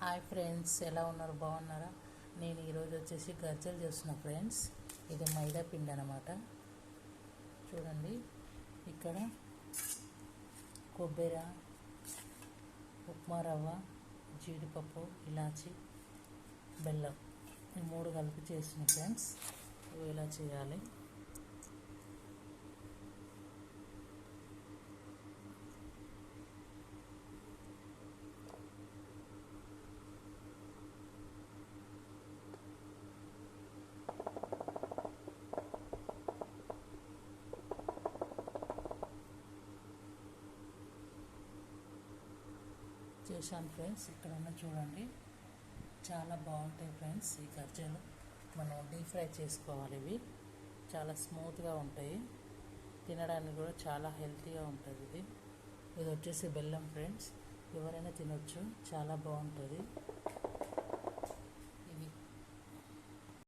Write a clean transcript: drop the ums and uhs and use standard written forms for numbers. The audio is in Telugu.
హాయ్ ఫ్రెండ్స్, ఎలా ఉన్నారు? బాగున్నారా? నేను ఈరోజు వచ్చేసి గజ్జలు చేస్తున్నా ఫ్రెండ్స్. ఇది మైదా పిండి అనమాట. చూడండి, ఇక్కడ కొబ్బరి, ఉప్మా రవ్వ, జీడిపప్పు, ఇలాచి, బెల్లం ఈ మూడు కలిపి చేసిన ఫ్రెండ్స్. ఇవి ఇలా చేయాలి. చేశాను ఫ్రెండ్స్. ఇక్కడ చూడండి, చాలా బాగుంటాయి ఫ్రెండ్స్. ఈ గజ్జలు మనం డీప్ ఫ్రై చేసుకోవాలి. ఇవి చాలా స్మూత్గా ఉంటాయి, తినడానికి కూడా చాలా హెల్తీగా ఉంటుంది. ఇది వచ్చేసి బెల్లం ఫ్రెండ్స్. ఎవరైనా తినొచ్చు, చాలా బాగుంటుంది.